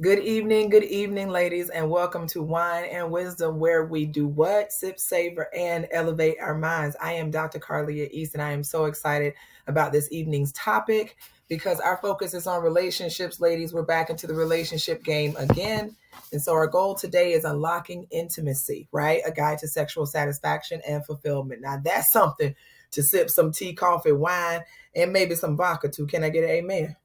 Good evening, ladies, and welcome to Wine and Wisdom, where we do what? Sip, savor, and elevate our minds. I am Dr. Carlia East, and I am so excited about this evening's topic because our focus is on relationships, ladies. We're back into the relationship game again. And so our goal today is unlocking intimacy, right? A guide to sexual satisfaction and fulfillment. Now, that's something to sip some tea, coffee, wine, and maybe some vodka too. Can I get an amen?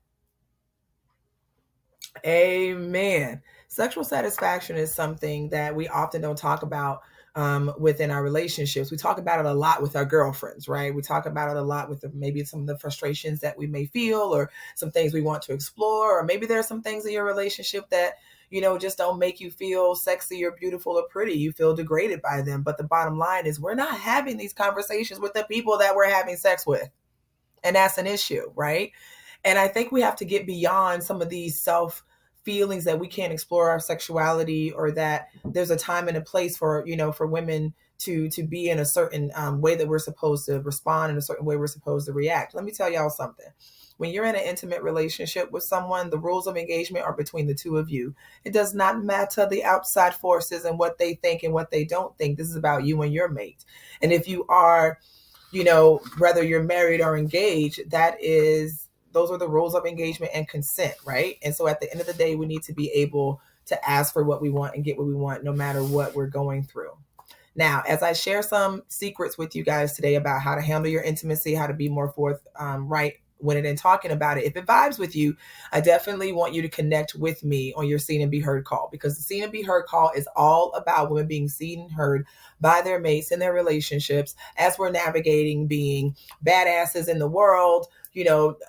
Amen. Sexual satisfaction is something that we often don't talk about within our relationships. We talk about it a lot with our girlfriends, right? We talk about it a lot with maybe some of the frustrations that we may feel, or some things we want to explore, or maybe there are some things in your relationship that just don't make you feel sexy or beautiful or pretty. You feel degraded by them. But the bottom line is, we're not having these conversations with the people that we're having sex with, and that's an issue, right? And I think we have to get beyond some of these self feelings that we can't explore our sexuality, or that there's a time and a place for for women to be in a certain way, that we're supposed to respond in a certain way, we're supposed to react. Let me tell y'all something. When you're in an intimate relationship with someone, the rules of engagement are between the two of you. It does not matter the outside forces and what they think and what they don't think. This is about you and your mate. And if you are, whether you're married or engaged, those are the rules of engagement and consent, right? And so at the end of the day, we need to be able to ask for what we want and get what we want, no matter what we're going through. Now, as I share some secrets with you guys today about how to handle your intimacy, how to be more right when it in talking about it, if it vibes with you, I definitely want you to connect with me on your Seen and Be Heard call, because the Seen and Be Heard call is all about women being seen and heard by their mates in their relationships, as we're navigating being badasses in the world,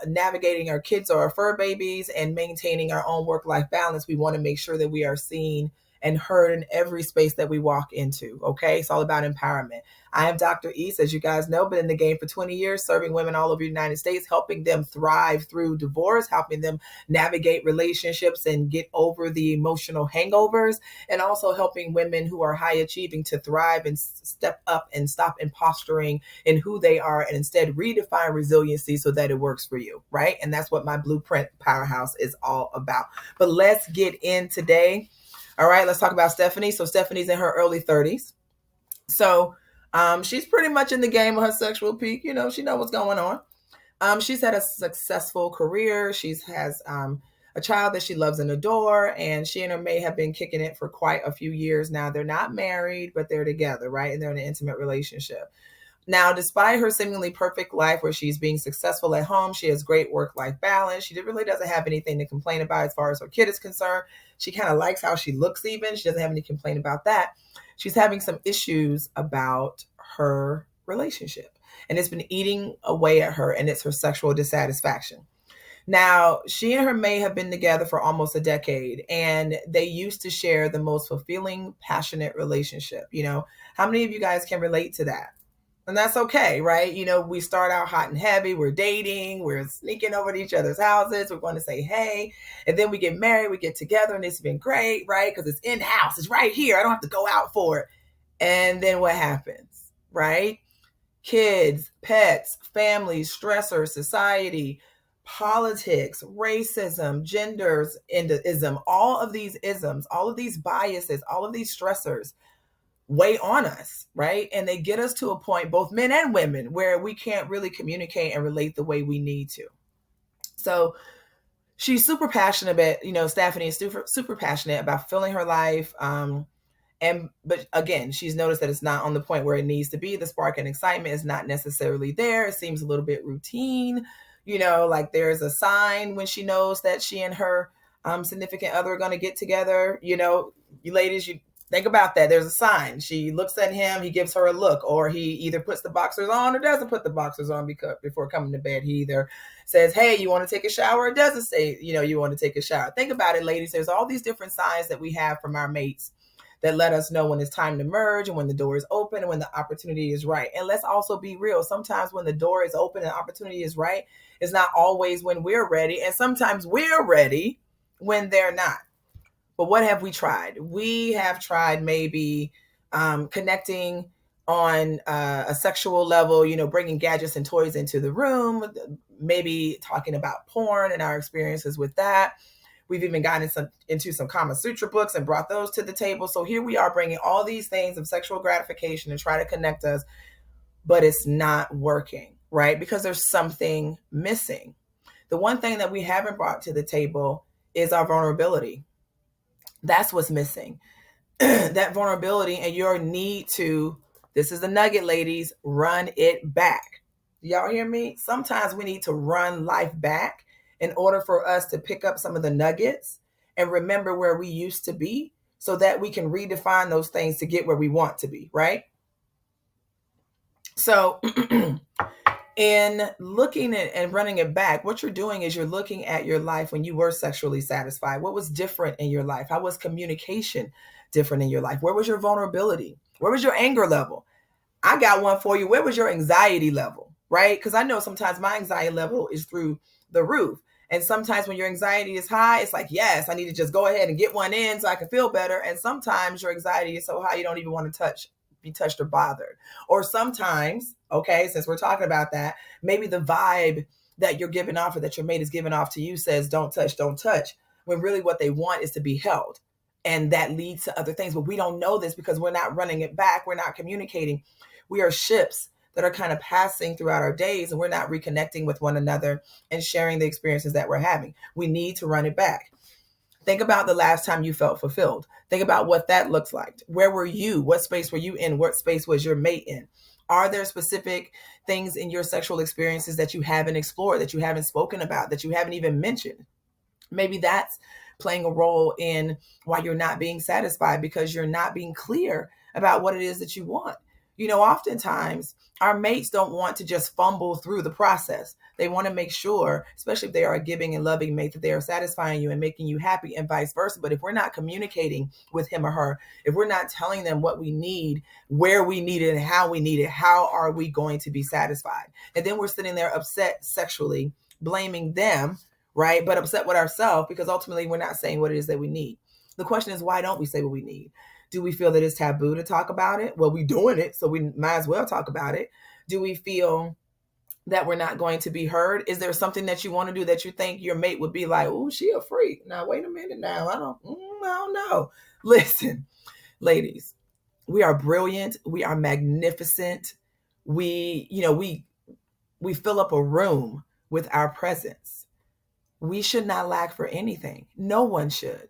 navigating our kids or our fur babies, and maintaining our own work-life balance. We want to make sure that we are seen and heard in every space that we walk into. Okay. It's all about empowerment. I am Dr. East, as you guys know, been in the game for 20 years, serving women all over the United States, helping them thrive through divorce, helping them navigate relationships and get over the emotional hangovers, and also helping women who are high achieving to thrive and step up and stop imposturing in who they are, and instead redefine resiliency so that it works for you. Right. And that's what my blueprint powerhouse is all about. But let's get in today. All right, let's talk about Stephanie. So Stephanie's in her early 30s. So she's pretty much in the game of her sexual peak. She knows what's going on. She's had a successful career. She has a child that she loves and adore, and she and her mate have been kicking it for quite a few years now. They're not married, but they're together, right? And they're in an intimate relationship. Now, despite her seemingly perfect life where she's being successful at home, she has great work-life balance. She really doesn't have anything to complain about as far as her kid is concerned. She kind of likes how she looks even. She doesn't have any complaint about that. She's having some issues about her relationship, and it's been eating away at her, and it's her sexual dissatisfaction. Now, she and her mate have been together for almost a decade, and they used to share the most fulfilling, passionate relationship. How many of you guys can relate to that? And that's okay, right? We start out hot and heavy. We're dating. We're sneaking over to each other's houses. We're going to say, hey. And then we get married. We get together. And it's been great, right? Because it's in-house. It's right here. I don't have to go out for it. And then what happens, right? Kids, pets, families, stressors, society, politics, racism, genders, ism, all of these isms, all of these biases, all of these stressors weigh on us, right? And they get us to a point, both men and women, where we can't really communicate and relate the way we need to. So she's super passionate about, Stephanie is super passionate about filling her life. But again, she's noticed that it's not on the point where it needs to be. The spark and excitement is not necessarily there. It seems a little bit routine. Like there's a sign when she knows that she and her significant other are going to get together. You ladies, you think about that. There's a sign. She looks at him, he gives her a look, or he either puts the boxers on or doesn't put the boxers on, because before coming to bed, he either says, hey, you want to take a shower, or doesn't say, you want to take a shower. Think about it, ladies. There's all these different signs that we have from our mates that let us know when it's time to merge, and when the door is open, and when the opportunity is right. And let's also be real. Sometimes when the door is open and opportunity is right, it's not always when we're ready. And sometimes we're ready when they're not. But what have we tried? We have tried maybe connecting on a sexual level, bringing gadgets and toys into the room, maybe talking about porn and our experiences with that. We've even gotten into some Kama Sutra books and brought those to the table. So here we are bringing all these things of sexual gratification and try to connect us, but it's not working, right? Because there's something missing. The one thing that we haven't brought to the table is our vulnerability. That's what's missing. That vulnerability and your need to, this is the nugget, ladies, run it back. Y'all hear me? Sometimes we need to run life back in order for us to pick up some of the nuggets and remember where we used to be so that we can redefine those things to get where we want to be, right? So in looking at and running it back, what you're doing is you're looking at your life when you were sexually satisfied. What was different in your life? How was communication different in your life? Where was your vulnerability? Where was your anger level? I got one for you. Where was your anxiety level, right? Because I know sometimes my anxiety level is through the roof. And sometimes when your anxiety is high, it's like, yes, I need to just go ahead and get one in so I can feel better. And sometimes your anxiety is so high, you don't even want to be touched or bothered. Or sometimes, okay, since we're talking about that, maybe the vibe that you're giving off or that your mate is giving off to you says, don't touch, when really what they want is to be held. And that leads to other things. But we don't know this because we're not running it back. We're not communicating. We are ships that are kind of passing throughout our days, and we're not reconnecting with one another and sharing the experiences that we're having. We need to run it back. Think about the last time you felt fulfilled. Think about what that looks like. Where were you? What space were you in? What space was your mate in? Are there specific things in your sexual experiences that you haven't explored, that you haven't spoken about, that you haven't even mentioned? Maybe that's playing a role in why you're not being satisfied, because you're not being clear about what it is that you want. You know, oftentimes our mates don't want to just fumble through the process. They want to make sure, especially if they are a giving and loving mate, that they are satisfying you and making you happy and vice versa. But if we're not communicating with him or her, if we're not telling them what we need, where we need it and how we need it, how are we going to be satisfied? And then we're sitting there upset sexually, blaming them, right? But upset with ourselves because ultimately we're not saying what it is that we need. The question is, why don't we say what we need? Do we feel that it's taboo to talk about it? Well, we're doing it, so we might as well talk about it. Do we feel that we're not going to be heard? Is there something that you want to do that you think your mate would be like, oh, she a freak? Now, wait a minute now. I don't know. Listen, ladies, we are brilliant. We are magnificent. We fill up a room with our presence. We should not lack for anything. No one should,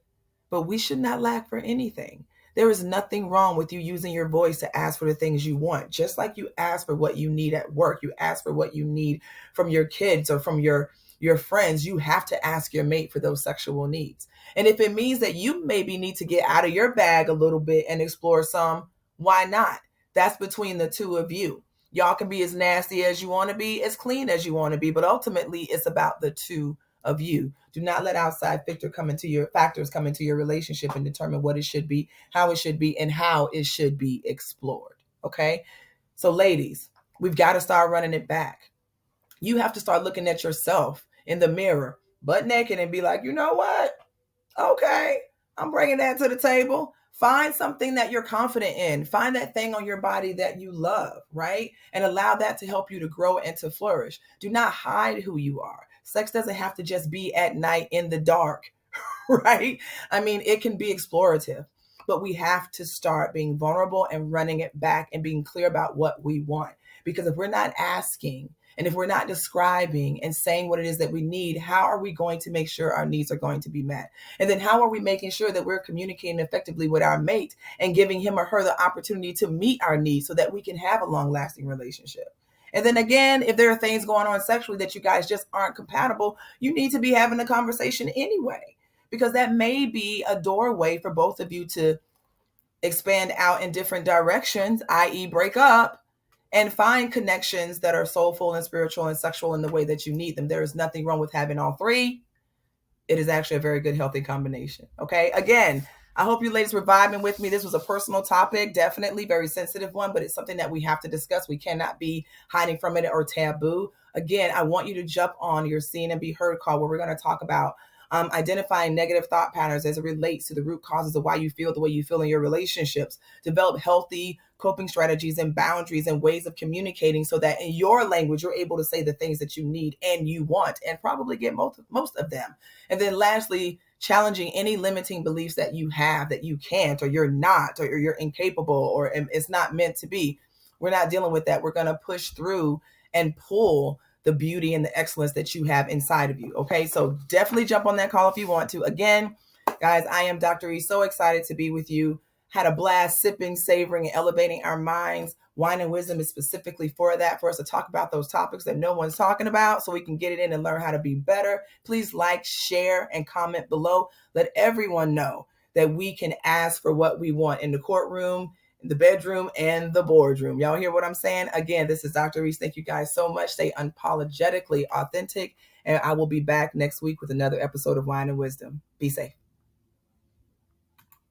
but we should not lack for anything. There is nothing wrong with you using your voice to ask for the things you want. Just like you ask for what you need at work, you ask for what you need from your kids or from your friends, you have to ask your mate for those sexual needs. And if it means that you maybe need to get out of your bag a little bit and explore some, why not? That's between the two of you. Y'all can be as nasty as you want to be, as clean as you want to be, but ultimately it's about the two of you. Do not let outside factors come into your relationship and determine what it should be, how it should be, and how it should be explored. Okay? So ladies, we've got to start running it back. You have to start looking at yourself in the mirror, butt naked, and be like, you know what? Okay, I'm bringing that to the table. Find something that you're confident in. Find that thing on your body that you love, right? And allow that to help you to grow and to flourish. Do not hide who you are. Sex doesn't have to just be at night in the dark, right? I mean, it can be explorative, but we have to start being vulnerable and running it back and being clear about what we want. Because if we're not asking and if we're not describing and saying what it is that we need, how are we going to make sure our needs are going to be met? And then how are we making sure that we're communicating effectively with our mate and giving him or her the opportunity to meet our needs so that we can have a long-lasting relationship? And then again, if there are things going on sexually that you guys just aren't compatible, you need to be having a conversation anyway, because that may be a doorway for both of you to expand out in different directions, i.e. break up and find connections that are soulful and spiritual and sexual in the way that you need them. There is nothing wrong with having all three. It is actually a very good, healthy combination. Okay. Again, I hope you ladies were vibing with me. This was a personal topic, definitely very sensitive one, but it's something that we have to discuss. We cannot be hiding from it or taboo. Again, I want you to jump on your Seen and Be Heard call where we're going to talk about identifying negative thought patterns as it relates to the root causes of why you feel the way you feel in your relationships. Develop healthy coping strategies and boundaries and ways of communicating so that in your language, you're able to say the things that you need and you want and probably get most of them. And then lastly, challenging any limiting beliefs that you have, that you can't, or you're not, or you're incapable, or it's not meant to be. We're not dealing with that. We're going to push through and pull the beauty and the excellence that you have inside of you. Okay. So definitely jump on that call if you want to. Again, guys, I am Dr. E. So excited to be with you. Had a blast sipping, savoring, and elevating our minds. Wine and Wisdom is specifically for that, for us to talk about those topics that no one's talking about so we can get it in and learn how to be better. Please like, share, and comment below. Let everyone know that we can ask for what we want in the courtroom, in the bedroom, and the boardroom. Y'all hear what I'm saying? Again, this is Dr. Reese. Thank you guys so much. Stay unapologetically authentic, and I will be back next week with another episode of Wine and Wisdom. Be safe.